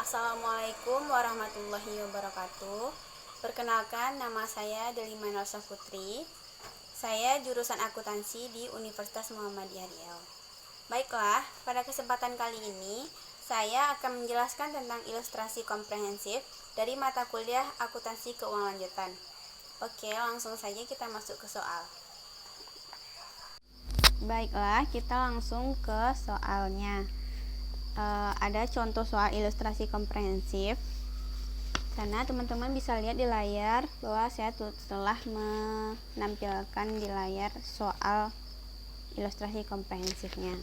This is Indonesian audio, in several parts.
Assalamualaikum warahmatullahi wabarakatuh. Perkenalkan, nama saya Delima Nalsa Putri. Saya jurusan akuntansi di Universitas Muhammadiyah Riau. Baiklah, pada kesempatan kali ini saya akan menjelaskan tentang ilustrasi komprehensif dari mata kuliah akuntansi keuangan lanjutan. Oke, langsung saja kita masuk ke soal. Baiklah, kita langsung ke soalnya. Ada contoh soal ilustrasi komprehensif. Karena teman-teman bisa lihat di layar bahwa saya telah menampilkan di layar soal ilustrasi komprehensifnya.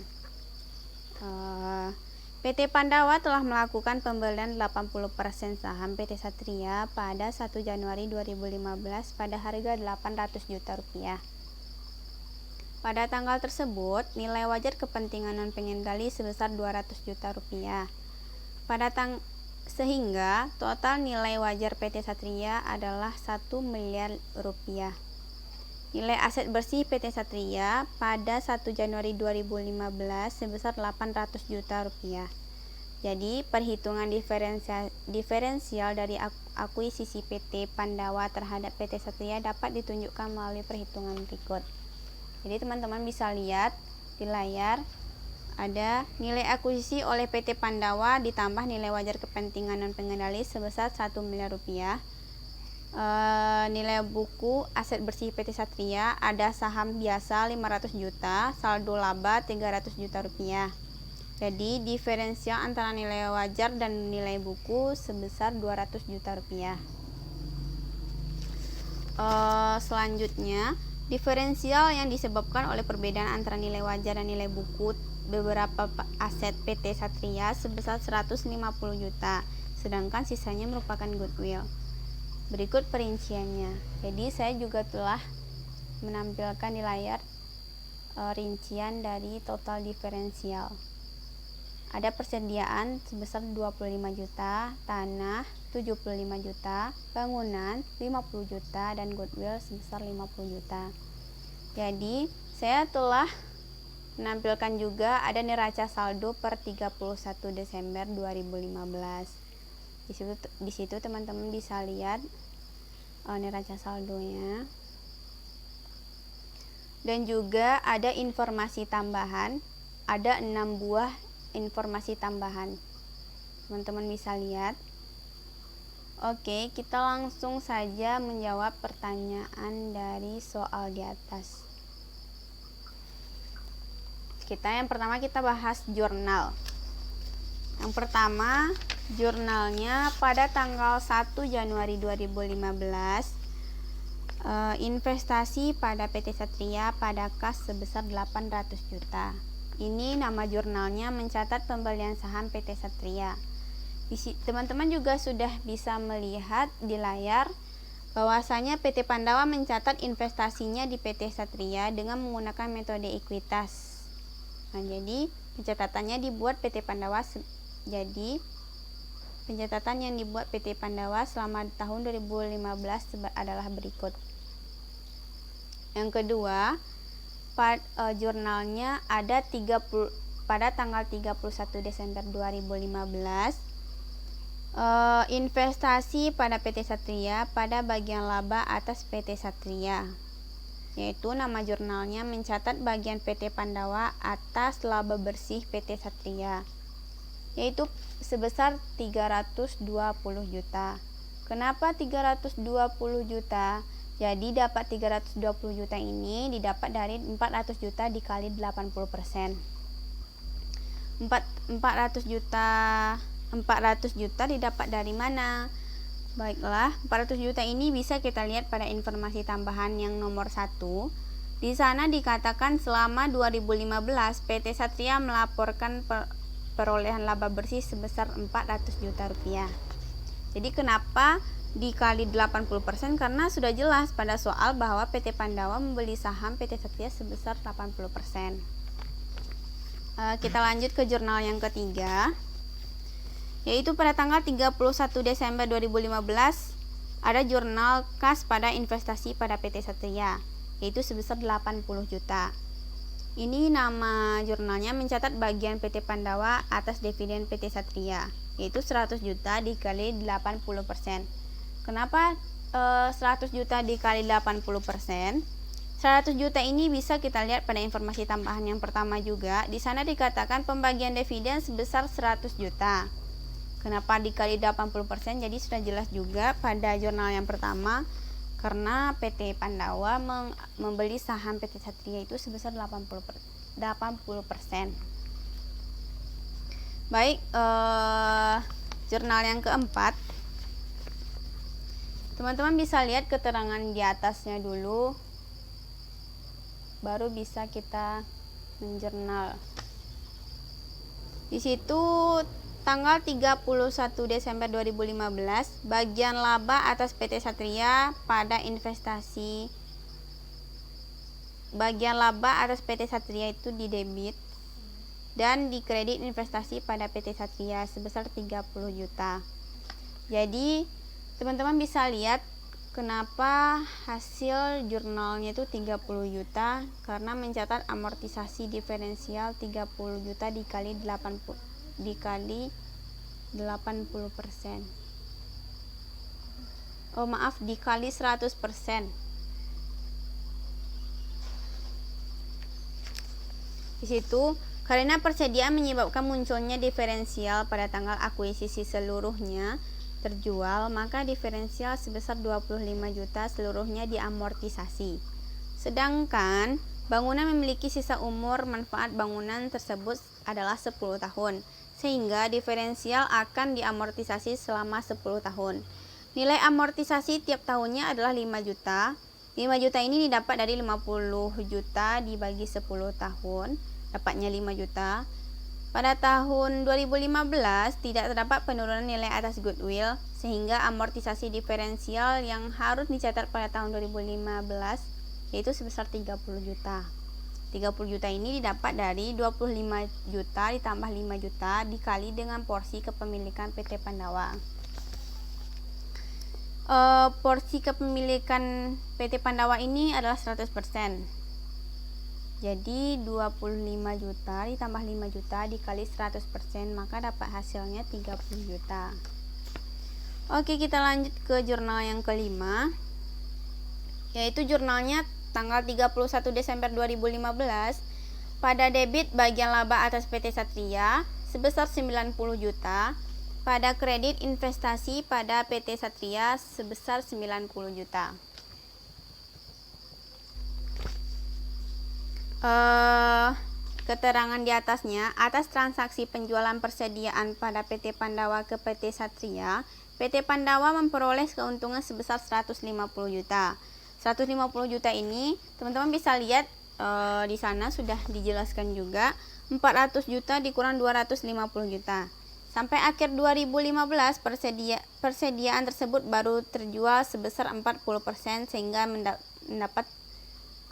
PT Pandawa telah melakukan pembelian 80% saham PT Satria pada 1 Januari 2015 pada harga 800 juta rupiah. Pada tanggal tersebut, nilai wajar kepentingan non-pengendali sebesar 200 juta rupiah. Sehingga total nilai wajar PT Satria adalah 1 miliar rupiah. Nilai aset bersih PT Satria pada 1 Januari 2015 sebesar 800 juta rupiah. Jadi, perhitungan diferensial dari akuisisi PT Pandawa terhadap PT Satria dapat ditunjukkan melalui perhitungan berikut. Jadi teman-teman bisa lihat di layar ada nilai akuisisi oleh PT Pandawa ditambah nilai wajar kepentingan non pengendali sebesar 1 miliar rupiah. Nilai buku aset bersih PT Satria ada saham biasa 500 juta, saldo laba 300 juta rupiah. Jadi diferensial antara nilai wajar dan nilai buku sebesar 200 juta rupiah. Selanjutnya, diferensial yang disebabkan oleh perbedaan antara nilai wajar dan nilai buku beberapa aset PT Satria sebesar 150 juta, sedangkan sisanya merupakan goodwill. Berikut perinciannya. Jadi saya juga telah menampilkan di layar rincian dari total diferensial. Ada persediaan sebesar 25 juta, tanah 75 juta, bangunan 50 juta, dan goodwill sebesar 50 juta. Jadi, saya telah menampilkan juga ada neraca saldo per 31 Desember 2015. Di situ teman-teman bisa lihat neraca saldonya. Dan juga ada informasi tambahan, ada 6 buah informasi tambahan. Teman-teman bisa lihat. Oke, kita langsung saja menjawab pertanyaan dari soal di atas. Yang pertama kita bahas jurnal. Yang pertama, jurnalnya pada tanggal 1 Januari 2015, investasi pada PT Satria pada kas sebesar 800 juta. Ini nama jurnalnya mencatat pembelian saham PT Satria. Teman-teman juga sudah bisa melihat di layar bahwasanya PT Pandawa mencatat investasinya di PT Satria dengan menggunakan metode ekuitas. Nah, jadi pencatatannya dibuat PT Pandawa. Jadi pencatatan yang dibuat PT Pandawa selama tahun 2015 adalah berikut. Yang kedua, jurnalnya ada pada tanggal 31 Desember 2015. Investasi pada PT Satria pada bagian laba atas PT Satria, yaitu nama jurnalnya mencatat bagian PT Pandawa atas laba bersih PT Satria, yaitu sebesar 320 juta. Kenapa 320 juta? Jadi dapat 320 juta ini didapat dari 400 juta dikali 80%. 400 juta didapat dari mana? Baiklah, 400 juta ini bisa kita lihat pada informasi tambahan yang nomor 1. Di sana dikatakan selama 2015 PT Satria melaporkan perolehan laba bersih sebesar 400 juta rupiah. Jadi kenapa dikali 80%? Karena sudah jelas pada soal bahwa PT Pandawa membeli saham PT Satria sebesar 80%. Kita lanjut ke jurnal yang ketiga, yaitu pada tanggal 31 Desember 2015 ada jurnal kas pada investasi pada PT Satria, yaitu sebesar 80 juta. Ini nama jurnalnya mencatat bagian PT Pandawa atas dividen PT Satria, yaitu 100 juta dikali 80%. Kenapa 100 juta dikali 80%? 100 juta ini bisa kita lihat pada informasi tambahan yang pertama juga. Di sana dikatakan pembagian dividen sebesar 100 juta. Kenapa dikali 80%? Jadi sudah jelas juga pada jurnal yang pertama, karena PT Pandawa membeli saham PT Satria itu sebesar 80%. Baik, jurnal yang keempat, teman-teman bisa lihat keterangan di atasnya dulu, baru bisa kita menjurnal. Di situ tanggal 31 Desember 2015, bagian laba atas PT Satria pada investasi. Bagian laba atas PT Satria itu didebit dan dikredit investasi pada PT Satria sebesar 30 juta. Jadi, teman-teman bisa lihat kenapa hasil jurnalnya itu 30 juta, karena mencatat amortisasi diferensial 30 juta dikali 80%. Dikali 80%. Oh maaf, dikali 100%. Di situ, karena persediaan menyebabkan munculnya diferensial pada tanggal akuisisi seluruhnya terjual, maka diferensial sebesar 25 juta seluruhnya diamortisasi. Sedangkan bangunan memiliki sisa umur manfaat bangunan tersebut adalah 10 tahun. Sehingga diferensial akan diamortisasi selama 10 tahun. Nilai amortisasi tiap tahunnya adalah 5 juta. 5 juta ini didapat dari 50 juta dibagi 10 tahun, dapatnya 5 juta. Pada tahun 2015 tidak terdapat penurunan nilai atas goodwill, sehingga amortisasi diferensial yang harus dicatat pada tahun 2015 yaitu sebesar 30 juta. 30 juta ini didapat dari 25 juta ditambah 5 juta dikali dengan porsi kepemilikan PT Pandawa. Porsi kepemilikan PT Pandawa ini adalah 100%. Jadi 25 juta ditambah 5 juta dikali 100%, maka dapat hasilnya 30 juta. Oke, kita lanjut ke jurnal yang kelima, yaitu jurnalnya tanggal 31 Desember 2015. Pada debit bagian laba atas PT Satria sebesar 90 juta, pada kredit investasi pada PT Satria sebesar 90 juta. Keterangan di atasnya, atas transaksi penjualan persediaan pada PT Pandawa ke PT Satria, PT Pandawa memperoleh keuntungan sebesar 150 juta. 150 juta ini teman-teman bisa lihat di sana sudah dijelaskan juga, 400 juta dikurang 250 juta. Sampai akhir 2015 persediaan tersebut baru terjual sebesar 40%, sehingga mendapat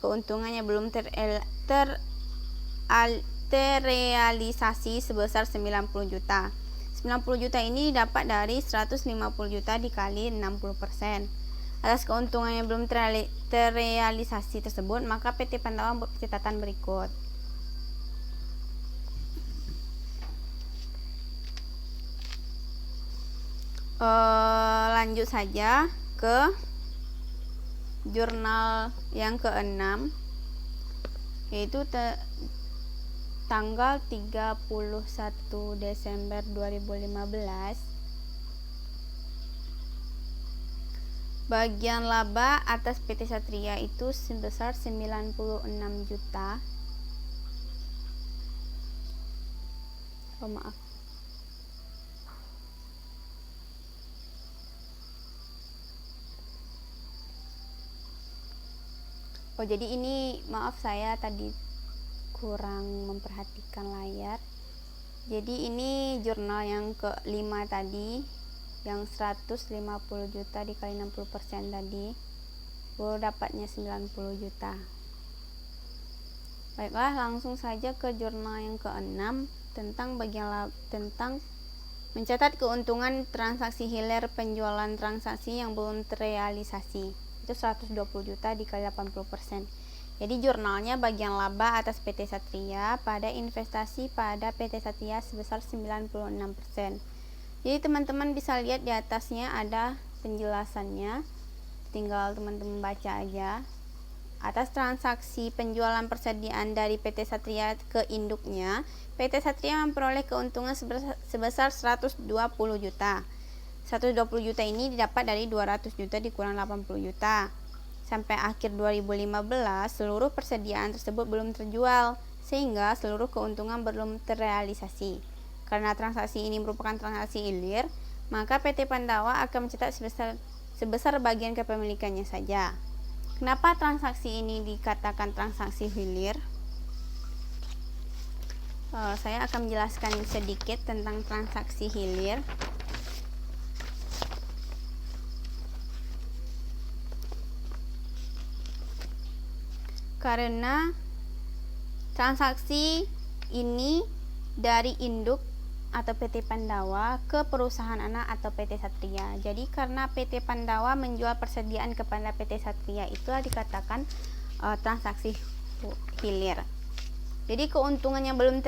keuntungannya belum terrealisasi sebesar 90 juta. 90 juta ini dapat dari 150 juta dikali 60%. Atas keuntungan yang belum terrealisasi tersebut, maka PT Pandawa membuat catatan berikut. Lanjut saja ke jurnal yang ke-6, yaitu tanggal 31 Desember 2015. Bagian laba atas PT Satria itu sebesar 96 juta. Oh maaf. Oh jadi ini maaf, saya tadi kurang memperhatikan layar. Jadi ini jurnal yang ke-5 tadi, yang 150 juta dikali 60% tadi, baru dapatnya 90 juta. Baiklah, langsung saja ke jurnal yang ke-6 tentang tentang mencatat keuntungan transaksi hilir penjualan transaksi yang belum terrealisasi. Itu 120 juta dikali 80%. Jadi jurnalnya bagian laba atas PT Satria pada investasi pada PT Satria sebesar 96%. Jadi teman-teman bisa lihat di atasnya ada penjelasannya, tinggal teman-teman baca aja. Atas transaksi penjualan persediaan dari PT Satria ke induknya, PT Satria memperoleh keuntungan sebesar 120 juta. 120 juta ini didapat dari 200 juta dikurang 80 juta. Sampai akhir 2015, seluruh persediaan tersebut belum terjual, sehingga seluruh keuntungan belum terrealisasi. Karena transaksi ini merupakan transaksi hilir, maka PT Pandawa akan mencetak sebesar bagian kepemilikannya saja. Kenapa transaksi ini dikatakan transaksi hilir? Saya akan menjelaskan sedikit tentang transaksi hilir. Karena transaksi ini dari induk atau PT Pandawa ke perusahaan anak atau PT Satria. Jadi karena PT Pandawa menjual persediaan kepada PT Satria, itulah dikatakan transaksi hilir. Jadi keuntungan yang belum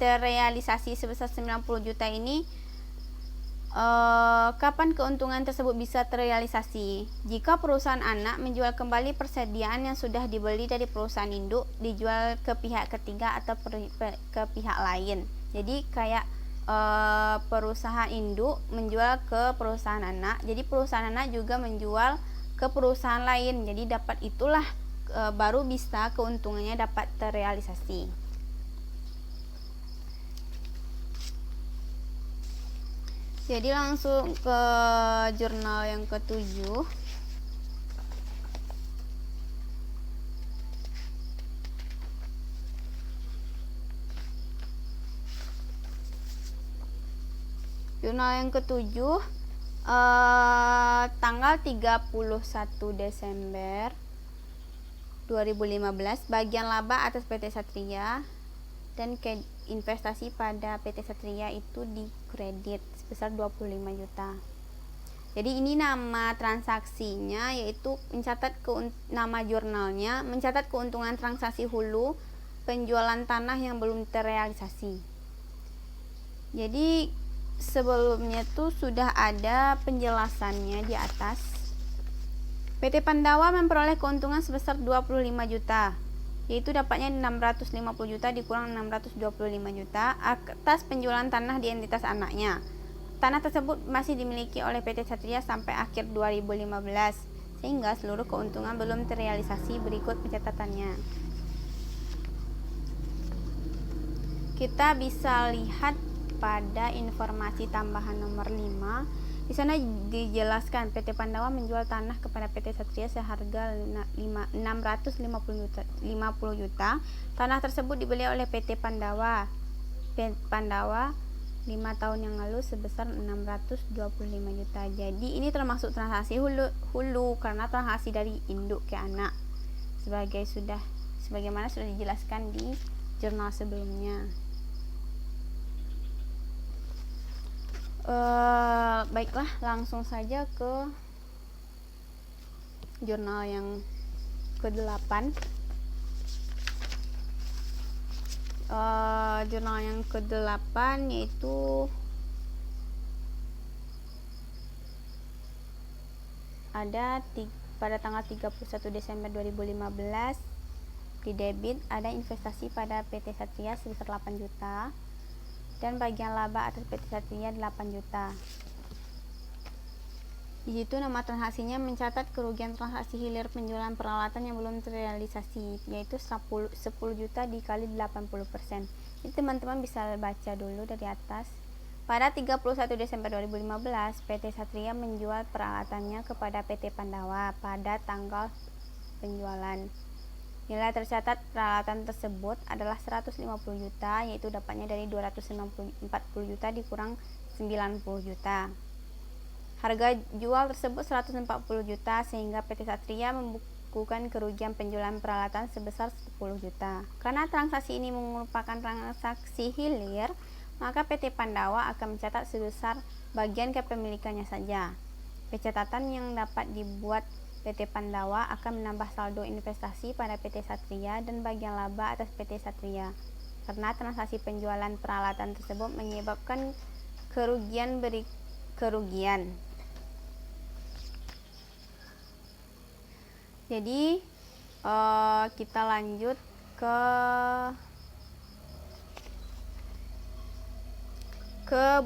terrealisasi sebesar 90 juta ini, kapan keuntungan tersebut bisa terrealisasi? Jika perusahaan anak menjual kembali persediaan yang sudah dibeli dari perusahaan induk, dijual ke pihak ketiga atau ke pihak lain. Jadi kayak perusahaan induk menjual ke perusahaan anak, jadi perusahaan anak juga menjual ke perusahaan lain, jadi dapat itulah baru bisa keuntungannya dapat terrealisasi. Jadi langsung ke jurnal yang ke-7. Jurnal yang ke-7 tanggal 31 Desember 2015, bagian laba atas PT Satria dan investasi pada PT Satria itu dikredit sebesar 25 juta. Jadi ini nama transaksinya, yaitu mencatat nama jurnalnya mencatat keuntungan transaksi hulu penjualan tanah yang belum terrealisasi. Jadi sebelumnya tuh sudah ada penjelasannya di atas. PT Pandawa memperoleh keuntungan sebesar 25 juta, yaitu dapatnya 650 juta dikurang 625 juta atas penjualan tanah di entitas anaknya. Tanah tersebut masih dimiliki oleh PT Satria sampai akhir 2015, sehingga seluruh keuntungan belum terrealisasi. Berikut pencatatannya. Kita bisa lihat pada informasi tambahan nomor 5. Di sana dijelaskan PT Pandawa menjual tanah kepada PT Satria seharga 650 juta. Tanah tersebut dibeli oleh PT Pandawa 5 tahun yang lalu sebesar 625 juta. Jadi ini termasuk transaksi hulu karena transaksi dari induk ke anak, sebagaimana sudah dijelaskan di jurnal sebelumnya. Baiklah, langsung saja ke jurnal yang ke-8. Jurnal yang ke-8 yaitu ada pada tanggal 31 Desember 2015 di debit ada investasi pada PT Satria sebesar 8 juta dan bagian laba atas PT Satria 8 juta. Di situ nama transaksinya mencatat kerugian transaksi hilir penjualan peralatan yang belum terrealisasi, yaitu 10 juta dikali 80%. Jadi teman-teman bisa baca dulu dari atas. Pada 31 Desember 2015, PT Satria menjual peralatannya kepada PT Pandawa pada tanggal penjualan. Nilai tercatat peralatan tersebut adalah 150 juta, yaitu dapatnya dari 240 juta dikurang 90 juta. Harga jual tersebut 140 juta, sehingga PT Satria membukukan kerugian penjualan peralatan sebesar 10 juta. Karena transaksi ini merupakan transaksi hilir, maka PT Pandawa akan mencatat sebesar bagian kepemilikannya saja. Pencatatan yang dapat dibuat PT Pandawa akan menambah saldo investasi pada PT Satria dan bagian laba atas PT Satria karena transaksi penjualan peralatan tersebut menyebabkan kerugian. Jadi kita lanjut ke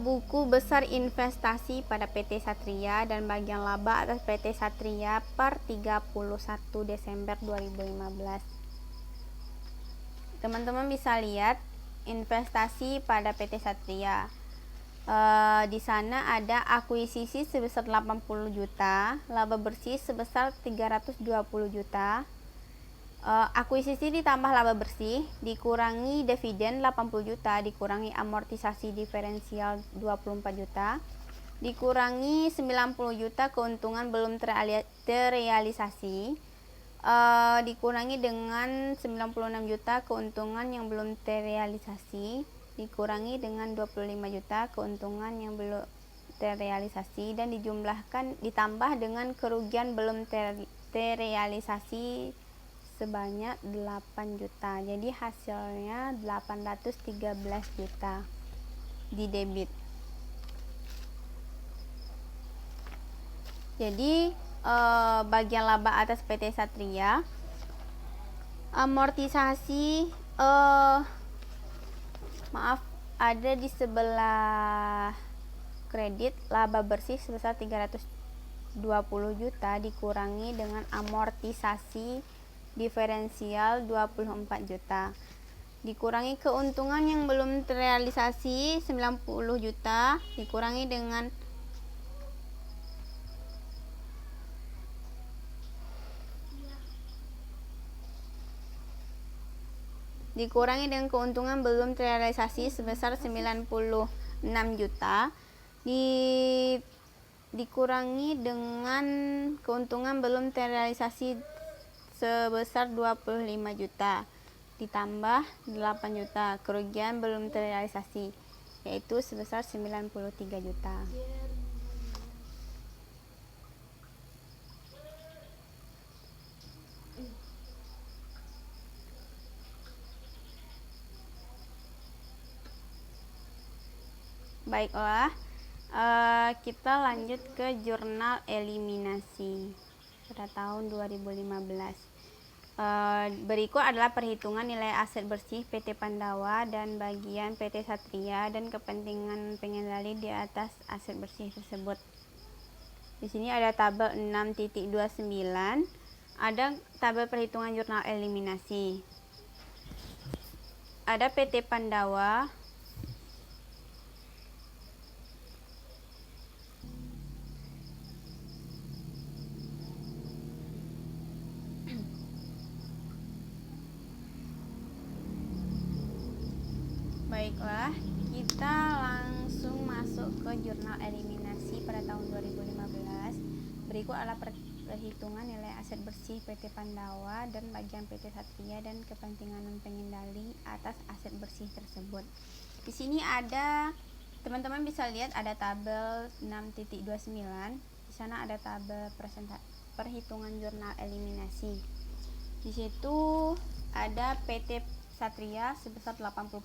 buku besar investasi pada PT Satria dan bagian laba atas PT Satria per 31 Desember 2015. Teman-teman bisa lihat investasi pada PT Satria. Di sana ada akuisisi sebesar 80 juta, laba bersih sebesar 320 juta. Akuisisi ditambah laba bersih dikurangi dividen 80 juta, dikurangi amortisasi diferensial 24 juta, dikurangi 90 juta keuntungan belum terrealisasi, dikurangi dengan 96 juta keuntungan yang belum terrealisasi, dikurangi dengan 25 juta keuntungan yang belum terrealisasi, dan ditambah dengan kerugian belum terrealisasi sebanyak 8 juta. Jadi hasilnya 813 juta di debit. Jadi bagian laba atas PT Satria, amortisasi ada di sebelah kredit, laba bersih sebesar 320 juta dikurangi dengan amortisasi diferensial 24 juta, dikurangi keuntungan yang belum terrealisasi 90 juta, dikurangi dengan keuntungan belum terrealisasi sebesar 96 juta, dikurangi dengan keuntungan belum terrealisasi sebesar 25 juta, ditambah 8 juta kerugian belum terrealisasi, yaitu sebesar 93 juta. Baiklah, kita lanjut ke jurnal eliminasi pada tahun 2015. Berikut adalah perhitungan nilai aset bersih PT Pandawa dan bagian PT Satria dan kepentingan pengendali di atas aset bersih tersebut. Di sini ada tabel 6.29, ada tabel perhitungan jurnal eliminasi. Ada PT Pandawa, baiklah, kita langsung masuk ke jurnal eliminasi pada tahun 2015. Berikut adalah perhitungan nilai aset bersih PT Pandawa dan bagian PT Satria dan kepentingan pengendali atas aset bersih tersebut. Di sini ada, teman-teman bisa lihat ada tabel 6.29. Di sana ada tabel perhitungan jurnal eliminasi. Di situ ada PT Satria sebesar 80%,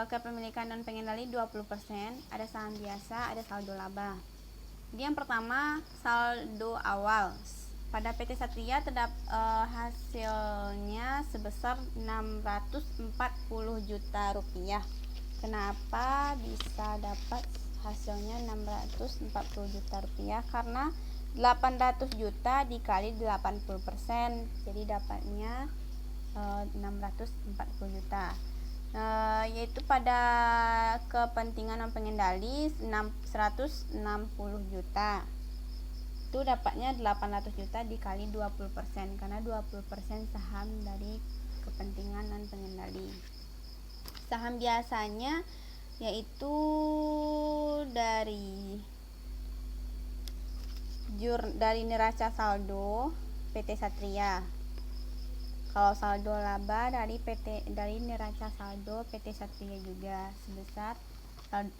kepemilikan dan pengendali 20%, ada saham biasa, ada saldo laba. Jadi yang pertama, saldo awal. Pada PT Satria hasilnya sebesar 640 juta rupiah. Kenapa bisa dapat hasilnya 640 juta rupiah? Karena 800 juta dikali 80%, jadi dapatnya 640 juta. Yaitu pada kepentingan non pengendali 160 juta. Itu dapatnya 800 juta dikali 20%, karena 20% saham dari kepentingan non pengendali. Saham biasanya yaitu dari neraca saldo PT Satria. Kalau saldo laba dari neraca saldo PT Satria juga sebesar,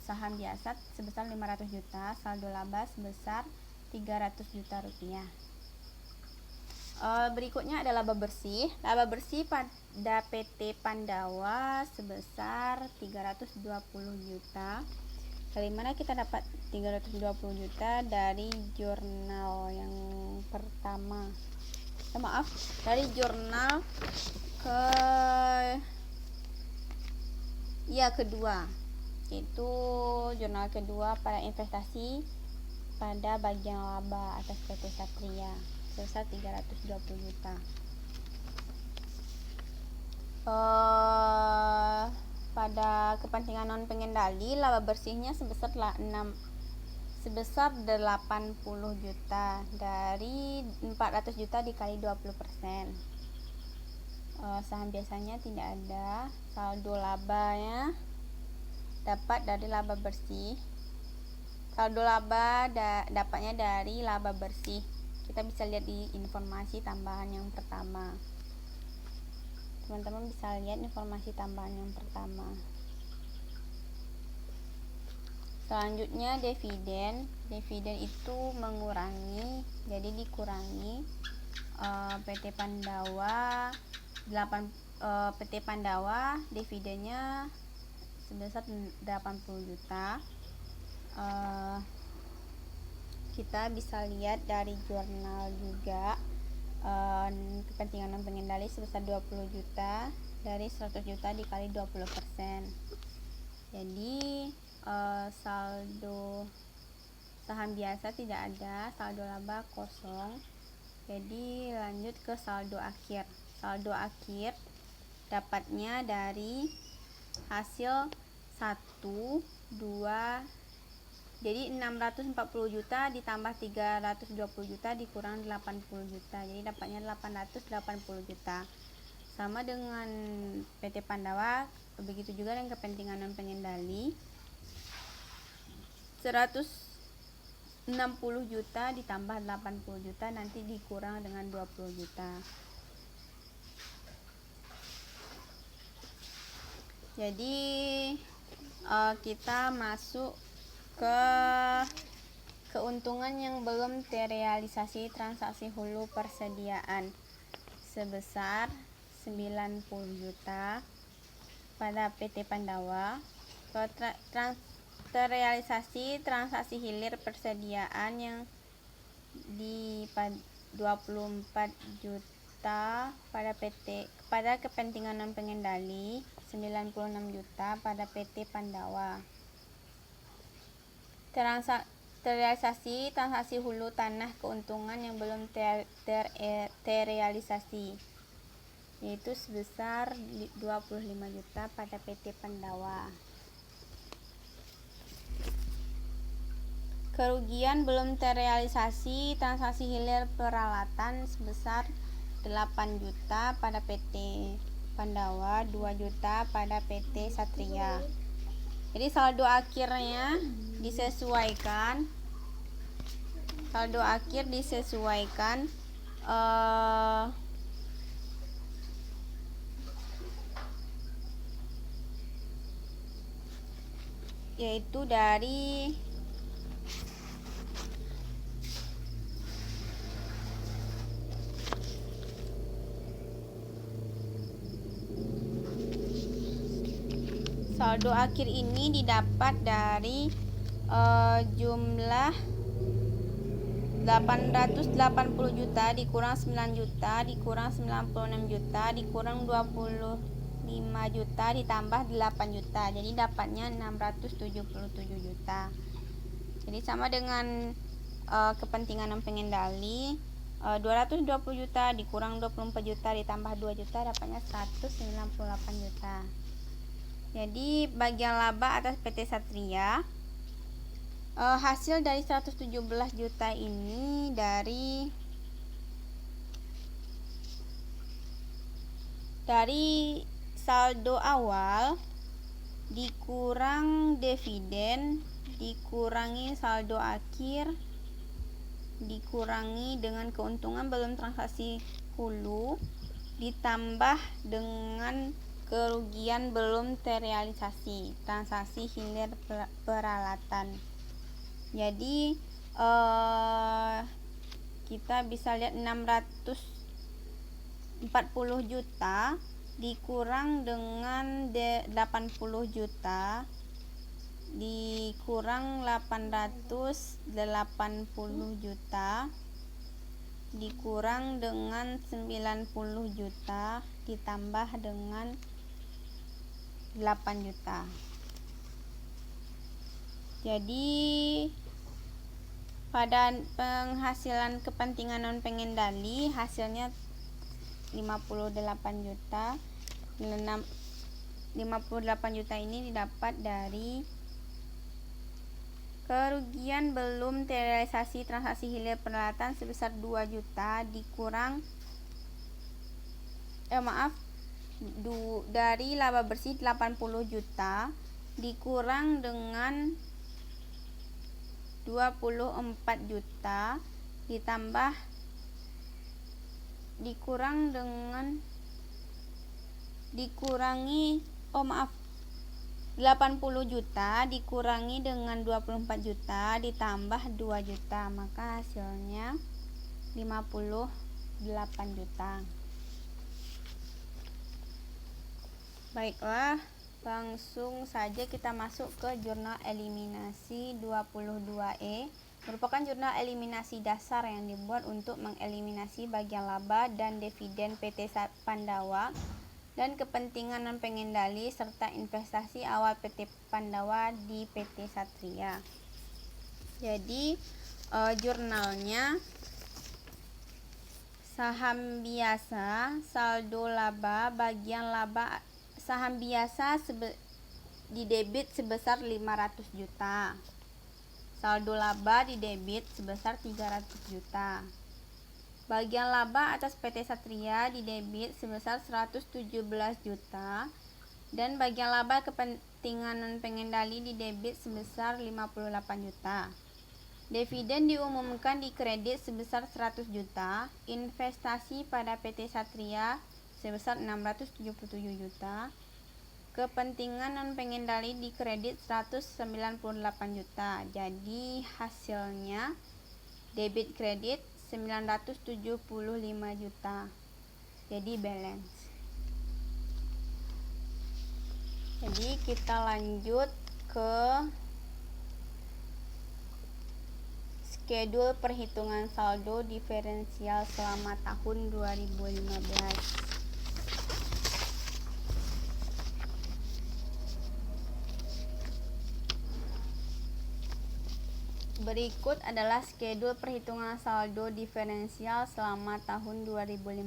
saham biasa sebesar 500 juta, saldo laba sebesar 300 juta rupiah. Berikutnya ada laba bersih. Laba bersih pada PT Pandawa sebesar 320 juta. Dari mana kita dapat 320 juta? Dari jurnal yang pertama. Dari jurnal kedua, yaitu jurnal kedua pada investasi pada bagian laba atas PT Satria sebesar 320 juta. Pada kepentingan non pengendali, laba bersihnya sebesar 80 juta. Dari 400 juta dikali 20%. Saham biasanya tidak ada. Saldo labanya dapat dari laba bersih. Saldo laba dapatnya dari laba bersih. Kita bisa lihat di informasi tambahan yang pertama. Teman-teman bisa lihat informasi tambahan yang pertama. Selanjutnya dividen. Dividen itu mengurangi, jadi dikurangi. PT Pandawa dividennya sebesar 80 juta. Kita bisa lihat dari jurnal juga, kepentingan non pengendali sebesar 20 juta. Dari 100 juta dikali 20%. Jadi saldo saham biasa tidak ada, saldo laba kosong. Jadi lanjut ke saldo akhir. Saldo akhir dapatnya dari hasil 1, 2, jadi 640 juta ditambah 320 juta dikurang 80 juta. Jadi dapatnya 880 juta. Sama dengan PT Pandawa, begitu juga dengan kepentingan non pengendali. 160 juta ditambah 80 juta nanti dikurang dengan 20 juta. Jadi kita masuk ke keuntungan yang belum terrealisasi transaksi hulu persediaan sebesar 90 juta pada PT Pandawa. Terrealisasi transaksi hilir persediaan yang di 24 juta pada kepentingan non pengendali, 96 juta pada PT Pandawa. Terrealisasi transaksi hulu tanah keuntungan yang belum terrealisasi, yaitu sebesar 25 juta pada PT Pandawa. Kerugian belum terrealisasi transaksi hilir peralatan sebesar 8 juta pada PT Pandawa, 2 juta pada PT Satria. Jadi saldo akhirnya disesuaikan. Saldo akhir disesuaikan yaitu dari saldo akhir ini didapat dari jumlah 880 juta dikurang 9 juta dikurang 96 juta dikurang 25 juta ditambah 8 juta. Jadi dapatnya 677 juta. Jadi sama dengan kepentingan non pengendali, 220 juta dikurang 24 juta ditambah 2 juta dapatnya 198 juta. Jadi bagian laba atas PT Satria, hasil dari 117 juta ini dari saldo awal dikurang dividen dikurangi saldo akhir dikurangi dengan keuntungan belum transaksi hulu ditambah dengan kerugian belum terrealisasi transaksi hilir peralatan. Jadi kita bisa lihat 640 juta dikurang dengan 80 juta dikurang 880 juta dikurang dengan 90 juta ditambah dengan 8 juta. Jadi pada penghasilan kepentingan non pengendali hasilnya 58 juta. 58 juta ini didapat dari kerugian belum terrealisasi transaksi hilir peralatan sebesar 2 juta dikurang dari laba bersih 80 juta dikurang dengan 24 juta ditambah dikurangi 80 juta dikurangi dengan 24 juta ditambah 2 juta, maka hasilnya 58 juta. Baiklah, langsung saja kita masuk ke jurnal eliminasi 22E. Merupakan jurnal eliminasi dasar yang dibuat untuk mengeliminasi bagian laba dan dividen PT Pandawa dan kepentingan non pengendali serta investasi awal PT Pandawa di PT Satria. Jadi jurnalnya saham biasa saldo laba bagian laba saham biasa di debit sebesar 500 juta. Saldo laba di debit sebesar 300 juta. Bagian laba atas PT Satria di debit sebesar 117 juta dan bagian laba kepentingan non pengendali di debit sebesar 58 juta. Dividen diumumkan di kredit sebesar 100 juta, investasi pada PT Satria sebesar 677 juta, kepentingan non pengendali di kredit 198 juta. Jadi hasilnya debit kredit 975 juta. Jadi balance. Jadi kita lanjut ke schedule perhitungan saldo diferensial selama tahun 2015. Berikut adalah schedule perhitungan saldo diferensial selama tahun 2015.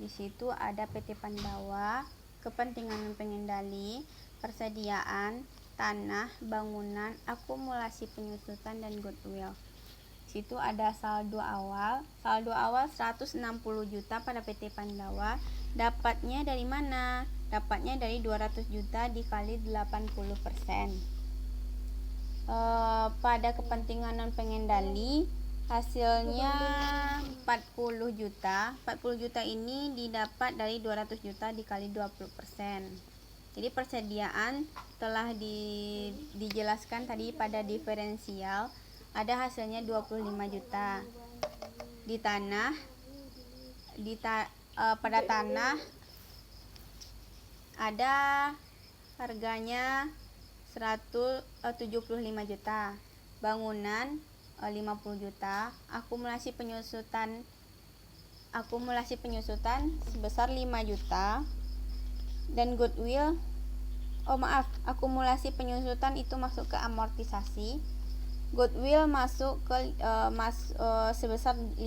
Di situ ada PT Pandawa, kepentingan pengendali, persediaan, tanah, bangunan, akumulasi penyusutan dan goodwill. Di situ ada saldo awal. Saldo awal 160 juta pada PT Pandawa. Dapatnya dari mana? Dapatnya dari 200 juta dikali 80%. Pada kepentingan non pengendali hasilnya 40 juta. 40 juta ini didapat dari 200 juta dikali 20%. Jadi persediaan telah dijelaskan tadi pada diferensial, ada hasilnya 25 juta. Di tanah pada tanah ada harganya 175 juta, bangunan 50 juta, akumulasi penyusutan sebesar 5 juta, dan goodwill akumulasi penyusutan itu masuk ke amortisasi, goodwill masuk ke sebesar 50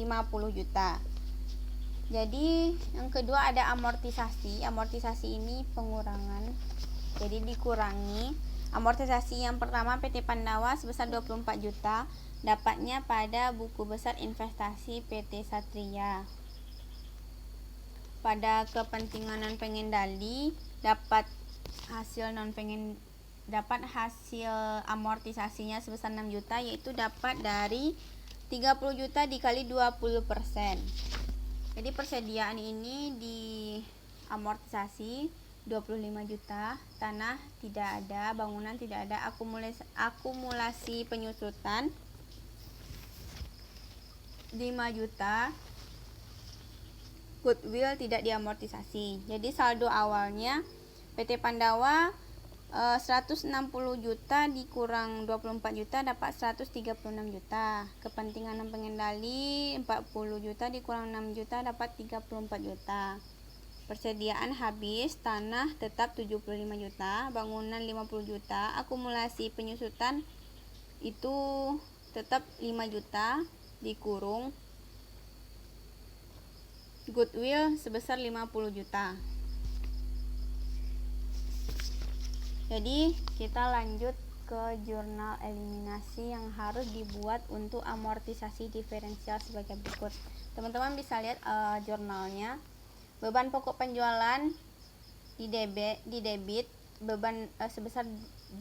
juta. Jadi yang kedua ada amortisasi. Amortisasi ini pengurangan, jadi dikurangi. Amortisasi yang pertama PT Pandawa sebesar 24 juta, dapatnya pada buku besar investasi PT Satria. Pada kepentingan non pengendali dapat hasil amortisasinya sebesar 6 juta, yaitu dapat dari 30 juta dikali 20%. Jadi persediaan ini di amortisasi 25 juta, tanah tidak ada, bangunan tidak ada, akumulasi penyusutan juta, goodwill tidak diamortisasi. Jadi saldo awalnya PT Pandawa 160 juta dikurang 24 juta dapat 136 juta. Kepentingan pengendali 40 juta dikurang 6 juta dapat 34 juta. Persediaan habis, tanah tetap 75 juta, bangunan 50 juta, akumulasi penyusutan itu tetap 5 juta dikurung goodwill sebesar 50 juta. Jadi kita lanjut ke jurnal eliminasi yang harus dibuat untuk amortisasi diferensial sebagai berikut. Teman-teman bisa lihat jurnalnya. Beban pokok penjualan di debit beban sebesar 25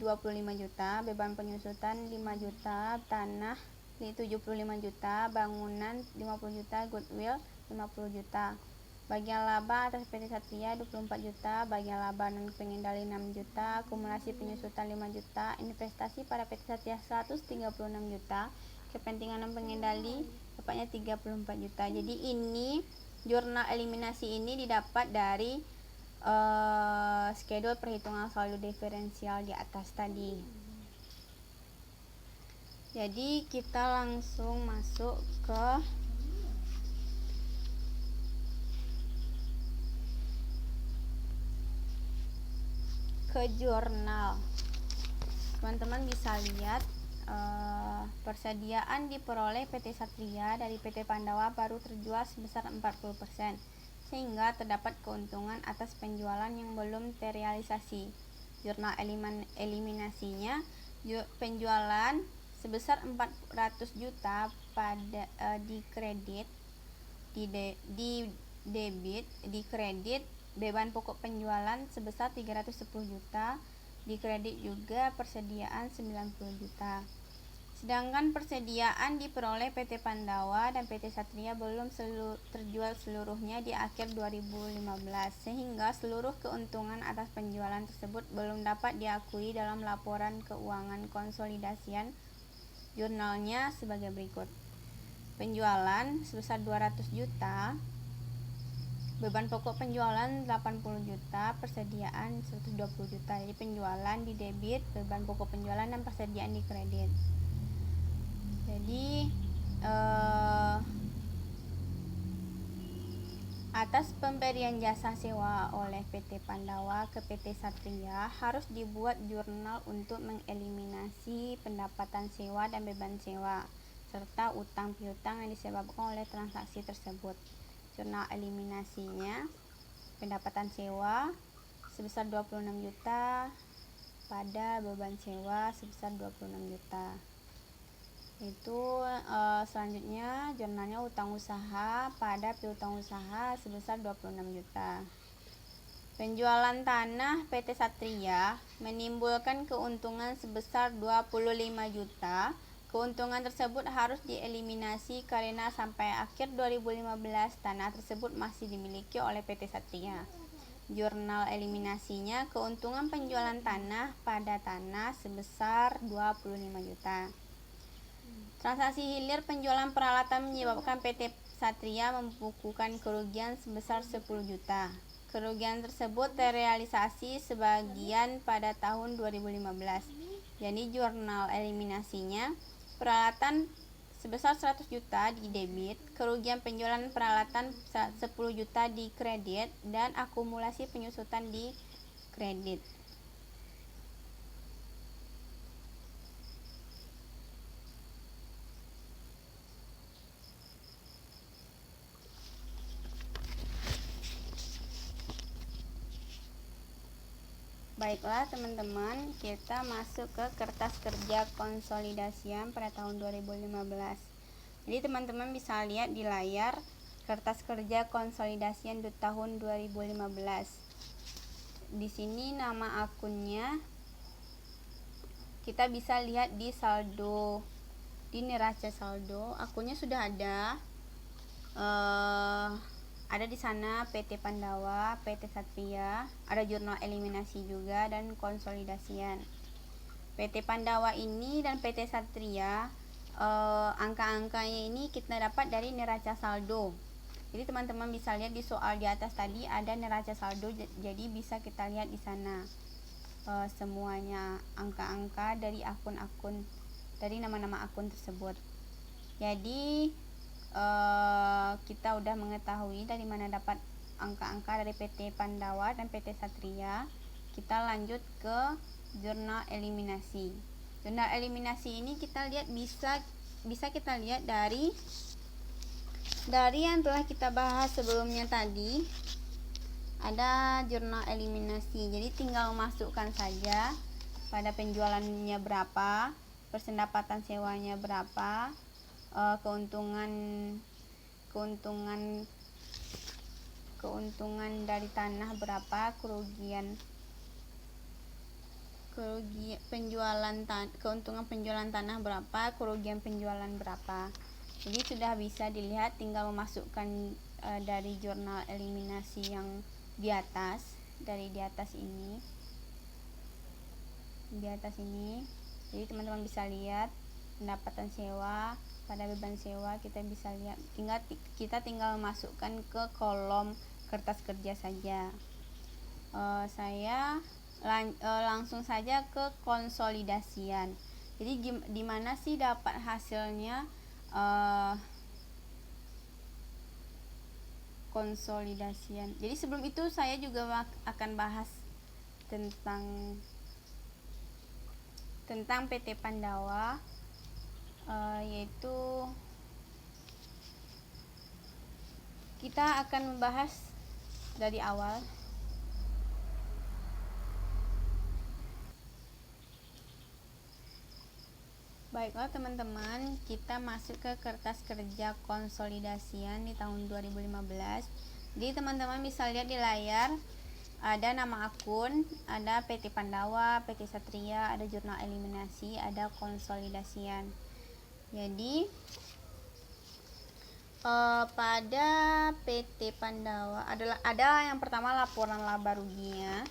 juta, beban penyusutan 5 juta, tanah 75 juta, bangunan 50 juta, goodwill 50 juta. Bagian laba atas PT Satria 24 juta, bagian laba non pengendali 6 juta, akumulasi penyusutan 5 juta, investasi pada PT Satria 136 juta, kepentingan non pengendali dapatnya 34 juta. Jadi ini jurnal eliminasi ini didapat dari schedule perhitungan saldo diferensial di atas tadi. Jadi kita langsung masuk ke jurnal. Teman-teman bisa lihat persediaan diperoleh PT Satria dari PT Pandawa baru terjual sebesar 40%, sehingga terdapat keuntungan atas penjualan yang belum terrealisasi. Jurnal eliminasinya, penjualan sebesar 400 juta pada di kredit, di debit, di kredit, beban pokok penjualan sebesar 310 juta, di kredit juga persediaan 90 juta. Sedangkan persediaan diperoleh PT Pandawa dan PT Satria belum terjual seluruhnya di akhir 2015, sehingga seluruh keuntungan atas penjualan tersebut belum dapat diakui dalam laporan keuangan konsolidasian jurnalnya sebagai berikut. Penjualan sebesar 200 juta, beban pokok penjualan 80 juta, persediaan 120 juta. Jadi penjualan di debit, beban pokok penjualan dan persediaan di kredit. Jadi atas pemberian jasa sewa oleh PT Pandawa ke PT Satria harus dibuat jurnal untuk mengeliminasi pendapatan sewa dan beban sewa serta utang piutang yang disebabkan oleh transaksi tersebut. Jurnal eliminasinya, pendapatan sewa sebesar 26 juta pada beban sewa sebesar 26 juta. Itu selanjutnya jurnalnya utang usaha pada piutang usaha sebesar 26 juta. Penjualan tanah PT Satria menimbulkan keuntungan sebesar 25 juta. Keuntungan tersebut harus dieliminasi karena sampai akhir 2015 tanah tersebut masih dimiliki oleh PT Satria. Jurnal eliminasinya, keuntungan penjualan tanah pada tanah sebesar 25 juta. Transaksi hilir penjualan peralatan menyebabkan PT Satria membukukan kerugian sebesar 10 juta. Kerugian tersebut terrealisasi sebagian pada tahun 2015. Jadi jurnal eliminasinya, peralatan sebesar 100 juta di debit, kerugian penjualan peralatan 10 juta di kredit, dan akumulasi penyusutan di kredit. Baiklah teman-teman, kita masuk ke kertas kerja konsolidasian pada tahun 2015. Jadi teman-teman bisa lihat di layar kertas kerja konsolidasian di tahun 2015. Di sini nama akunnya kita bisa lihat di saldo, di neraca saldo. Akunnya sudah ada di sana PT Pandawa, PT Satria, ada jurnal eliminasi juga dan konsolidasian. PT Pandawa ini dan PT Satria angka-angkanya ini kita dapat dari neraca saldo. Jadi teman-teman bisa lihat di soal di atas tadi ada neraca saldo, jadi bisa kita lihat di sana semuanya angka-angka dari akun-akun, dari nama-nama akun tersebut. Jadi kita udah mengetahui dari mana dapat angka-angka dari PT Pandawa dan PT Satria. Kita lanjut ke jurnal eliminasi. Jurnal eliminasi ini kita lihat bisa kita lihat dari yang telah kita bahas sebelumnya tadi. Ada jurnal eliminasi, jadi tinggal masukkan saja pada penjualannya berapa, pendapatan sewanya berapa, keuntungan dari tanah berapa, keuntungan penjualan tanah berapa, kerugian penjualan berapa. Jadi sudah bisa dilihat, tinggal memasukkan dari jurnal eliminasi yang di atas, dari di atas ini. Jadi teman-teman bisa lihat pendapatan sewa, pada beban sewa kita bisa lihat, kita tinggal masukkan ke kolom kertas kerja saja. Saya langsung saja ke konsolidasian. Jadi di mana sih dapat hasilnya konsolidasian. Jadi sebelum itu saya juga akan bahas tentang PT Pandawa, yaitu kita akan membahas dari awal. Baiklah teman-teman, kita masuk ke kertas kerja konsolidasian di tahun 2015. Jadi teman-teman bisa lihat di layar ada nama akun, ada PT Pandawa, PT Satria, ada jurnal eliminasi, ada konsolidasian. Jadi pada PT Pandawa ada yang pertama laporan laba ruginya,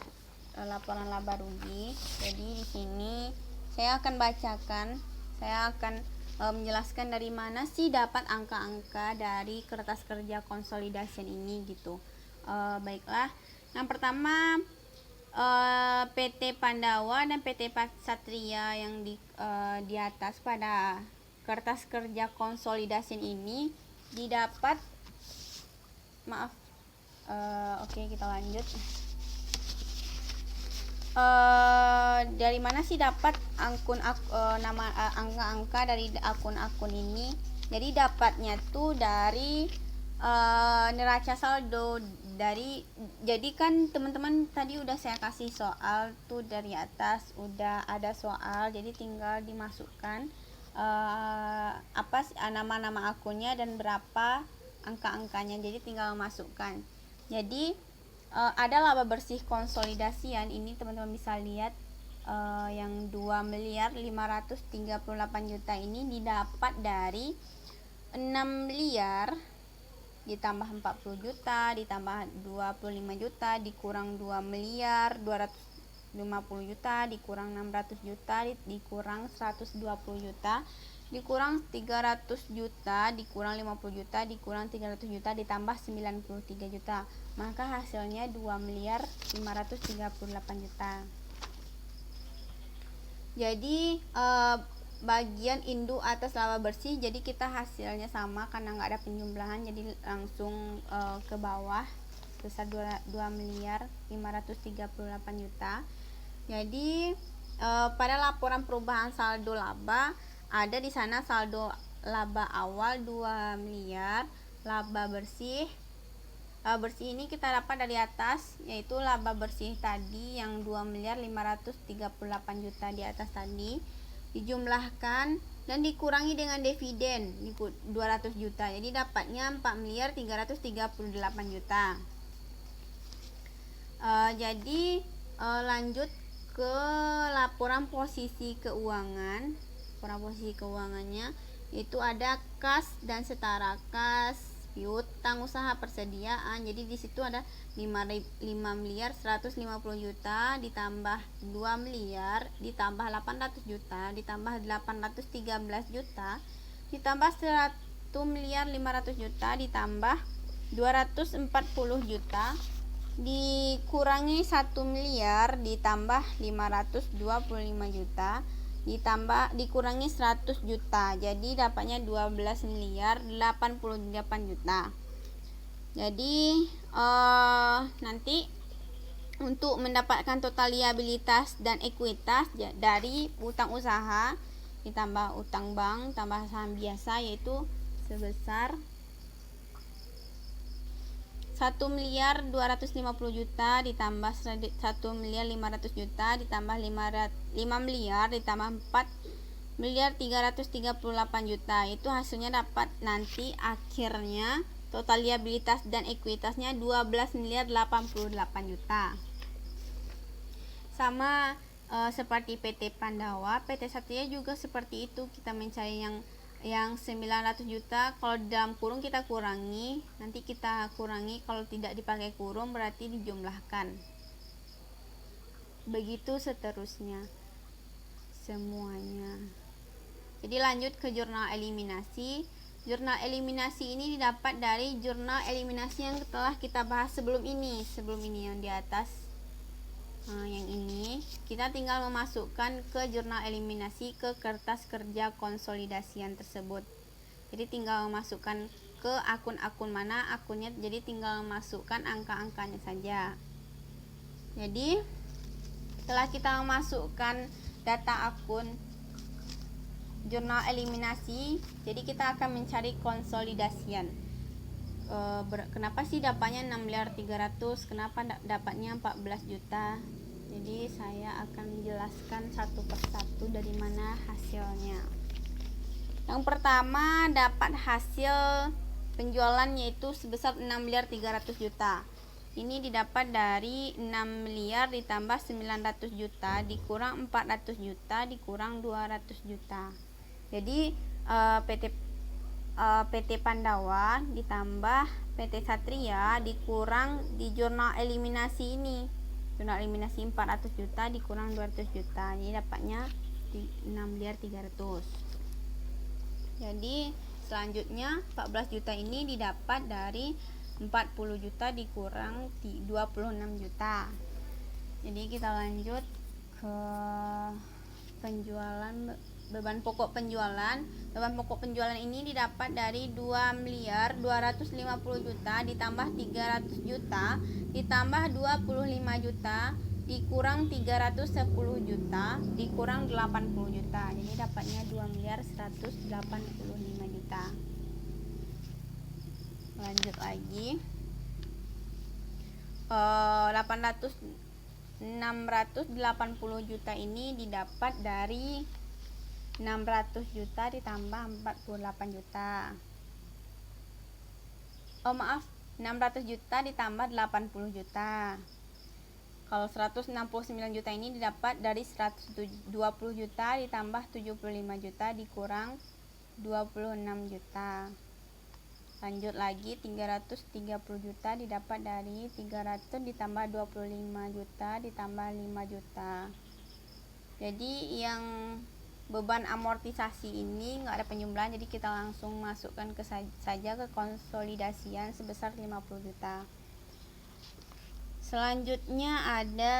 laporan laba rugi. Jadi di sini saya akan bacakan. Saya akan menjelaskan dari mana sih dapat angka-angka dari kertas kerja konsolidasian ini gitu. Baiklah, yang pertama PT Pandawa dan PT Satria yang di atas pada kertas kerja konsolidasian ini didapat, oke, kita lanjut. Dari mana sih dapat angka-angka dari akun-akun ini? Jadi dapatnya tuh dari neraca saldo. Jadi kan teman-teman tadi udah saya kasih soal tuh, dari atas udah ada soal, jadi tinggal dimasukkan nama-nama akunnya dan berapa angka-angkanya, jadi tinggal masukkan. Jadi ada laba bersih konsolidasian ini teman-teman bisa lihat, yang 2.538.000.000 ini didapat dari 6 miliar ditambah 40 juta ditambah 25 juta dikurang 2.250.000.000 dikurang 600 juta dikurang 120 juta dikurang 300 juta dikurang 50 juta dikurang 300 juta ditambah 93 juta, maka hasilnya 2.538.000.000. Jadi bagian induk atas laba bersih, jadi kita hasilnya sama karena nggak ada penjumlahan, jadi langsung ke bawah sebesar 2.538.000.000. Jadi pada laporan perubahan saldo laba ada di sana saldo laba awal 2 miliar, laba bersih. Laba bersih ini kita dapat dari atas, yaitu laba bersih tadi yang 2.538.000.000 di atas tadi dijumlahkan dan dikurangi dengan dividen 200 juta. Jadi dapatnya 4.338.000.000. Jadi lanjut ke laporan posisi keuangan. Laporan posisi keuangannya itu ada kas dan setara kas, piutang usaha persediaan. Jadi di situ ada 5 miliar 150 juta ditambah 2 miliar ditambah 800 juta ditambah 813 juta ditambah 1 miliar 500 juta ditambah 240 juta dikurangi 1 miliar ditambah 525 juta ditambah dikurangi 100 juta, jadi dapatnya 12 miliar 88 juta. Jadi nanti untuk mendapatkan total liabilitas dan ekuitas dari utang usaha ditambah utang bank tambah saham biasa, yaitu sebesar 1 miliar 250 juta ditambah 1 miliar 500 juta ditambah 5 miliar ditambah 4 miliar 338 juta. Itu hasilnya dapat nanti akhirnya total liabilitas dan ekuitasnya 12 miliar 88 juta. Sama seperti PT Pandawa, PT Satria juga seperti itu, kita mencari yang 900 juta, kalau dalam kurung kita kurangi, nanti kita kurangi, kalau tidak dipakai kurung berarti dijumlahkan, begitu seterusnya semuanya. Jadi lanjut ke jurnal eliminasi. Jurnal eliminasi ini didapat dari jurnal eliminasi yang telah kita bahas sebelum ini yang di atas. Yang ini kita tinggal memasukkan ke jurnal eliminasi ke kertas kerja konsolidasian tersebut. Jadi tinggal memasukkan ke akun-akun mana akunnya, jadi tinggal memasukkan angka-angkanya saja. Jadi setelah kita memasukkan data akun jurnal eliminasi, jadi kita akan mencari konsolidasian. Kenapa sih dapatnya 6 miliar 300, kenapa dapatnya 14 juta. Jadi saya akan menjelaskan satu persatu dari mana hasilnya. Yang pertama, dapat hasil penjualan yaitu sebesar 6 miliar 300 juta. Ini didapat dari 6 miliar ditambah 900 juta dikurang 400 juta dikurang 200 juta. Jadi PT Pandawa ditambah PT Satria dikurang di jurnal eliminasi ini. Jurnal eliminasi 400 juta dikurang 200 juta. Jadi dapatnya 6 miliar 300. Jadi selanjutnya 14 juta ini didapat dari 40 juta dikurang 26 juta. Jadi kita lanjut ke penjualan. Beban pokok penjualan. Beban pokok penjualan ini didapat dari 2 miliar 250 juta ditambah 300 juta ditambah 25 juta dikurang 310 juta dikurang 80 juta. Jadi dapatnya 2 miliar 185 juta. Lanjut lagi. 680 juta ini didapat dari 600 juta ditambah 48 juta. 600 juta ditambah 80 juta. Kalau 169 juta ini didapat dari 120 juta ditambah 75 juta dikurang 26 juta. Lanjut lagi, 330 juta didapat dari 300 ditambah 25 juta ditambah 5 juta. Jadi yang beban amortisasi ini nggak ada penjumlahan, jadi kita langsung masukkan saja ke konsolidasian sebesar 50 juta. Selanjutnya ada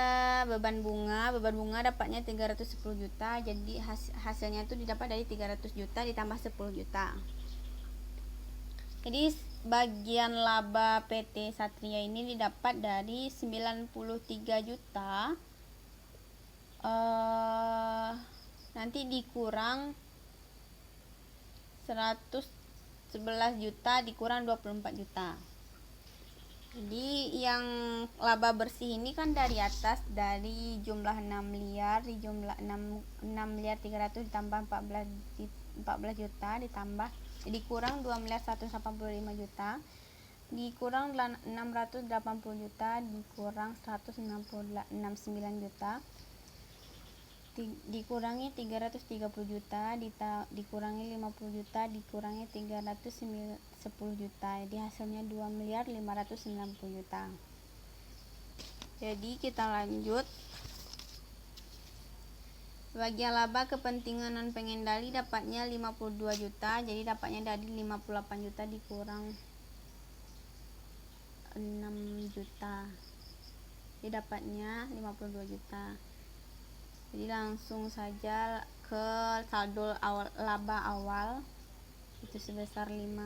beban bunga. Beban bunga dapatnya 310 juta, jadi hasilnya itu didapat dari 300 juta ditambah 10 juta. Jadi bagian laba PT Satria ini didapat dari 93 juta. Nanti dikurang 111 juta dikurang 24 juta. Jadi yang laba bersih ini kan dari atas, dari jumlah 6 miliar di jumlah 6 miliar 300 ditambah 14 juta ditambah dikurang 2 miliar 185 juta dikurang 680 juta dikurang 169 juta dikurangi 330 juta, dikurangi 50 juta, dikurangi 310 juta. Jadi hasilnya 2.590 juta. Jadi kita lanjut. Bagian laba kepentingan non pengendali dapatnya 52 juta. Jadi dapatnya dari 58 juta dikurang 6 juta. Jadi dapatnya 52 juta. Jadi langsung saja ke saldo laba awal itu sebesar 2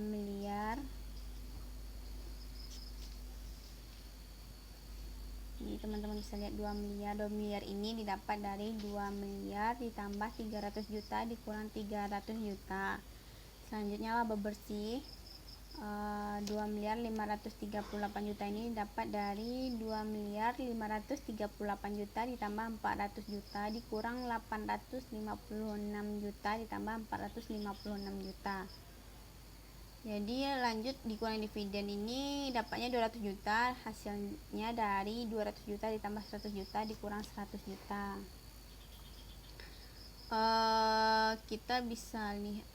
miliar. Jadi teman-teman bisa lihat 2 miliar ini didapat dari 2 miliar ditambah 300 juta dikurang 300 juta. Selanjutnya laba bersih 2.538 juta ini dapat dari 2.538 juta ditambah 400 juta dikurang 856 juta ditambah 456 juta. Jadi lanjut dikurang dividen ini dapatnya 200 juta, hasilnya dari 200 juta ditambah 100 juta dikurang 100 juta. Kita bisa nih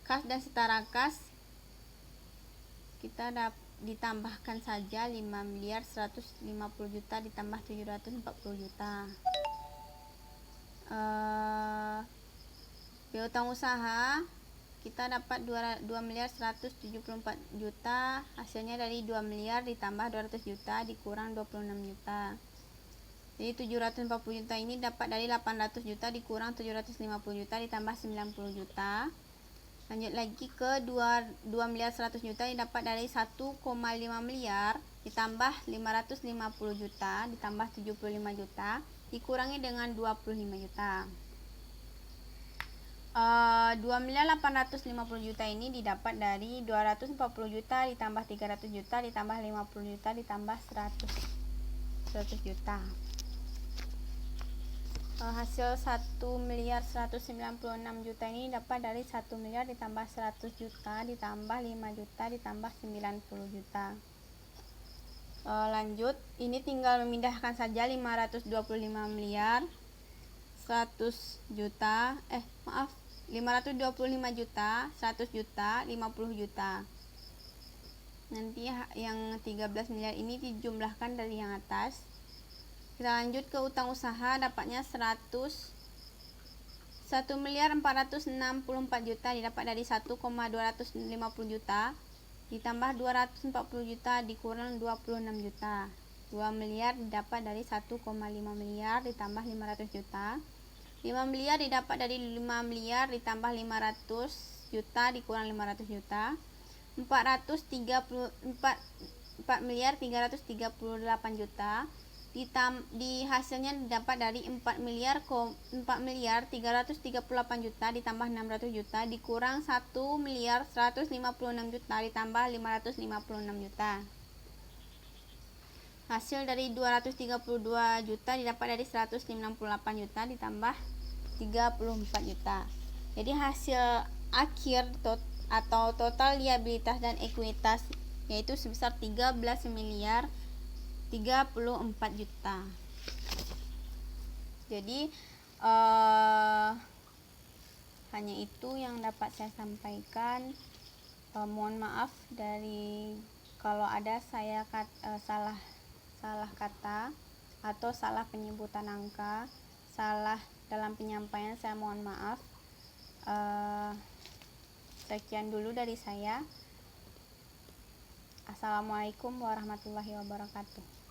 kas dan setara kas kita ditambahkan saja 5.150 juta ditambah 740 juta. Piutang usaha kita dapat 2.174 juta, hasilnya dari 2 miliar ditambah 200 juta dikurang 26 juta. Jadi 740 juta ini dapat dari 800 juta dikurang 750 juta ditambah 90 juta. Lanjut lagi ke 2 miliar 100 juta yang dapat dari 1,5 miliar ditambah 550 juta ditambah 75 juta dikurangi dengan 25 juta. 2.850 juta ini didapat dari 240 juta ditambah 300 juta ditambah 50 juta ditambah 100 juta. Hasil 1.196 juta ini dapat dari 1 miliar ditambah 100 juta ditambah 5 juta ditambah 90 juta. Lanjut, ini tinggal memindahkan saja 525 miliar 100 juta 525 juta 100 juta 50 juta. Nanti yang 13 miliar ini dijumlahkan dari yang atas. Kita lanjut ke utang usaha, dapatnya 1.464 juta didapat dari 1,250 juta ditambah 240 juta dikurang 26 juta. 2 miliar didapat dari 1,5 miliar ditambah 500 juta. 5 miliar didapat dari 5 miliar ditambah 500 juta dikurang 500 juta. 4 miliar 338 juta di hasilnya didapat dari 4 miliar 338 juta ditambah 600 juta dikurang 1 miliar 156 juta ditambah 556 juta. Hasil dari 232 juta didapat dari 198 juta ditambah 34 juta. Jadi hasil akhir atau total liabilitas dan ekuitas yaitu sebesar 13 miliar 34 juta. Jadi hanya itu yang dapat saya sampaikan. Mohon maaf dari kalau ada saya salah kata atau salah penyebutan angka, salah dalam penyampaian, saya mohon maaf. Sekian dulu dari saya. Assalamualaikum warahmatullahi wabarakatuh.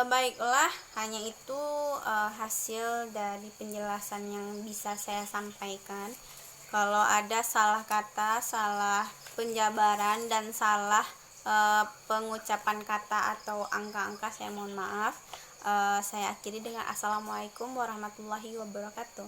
Baiklah, hanya itu hasil dari penjelasan yang bisa saya sampaikan. Kalau ada salah kata, salah penjabaran, dan salah pengucapan kata atau angka-angka, saya mohon maaf. Saya akhiri dengan Assalamualaikum warahmatullahi wabarakatuh.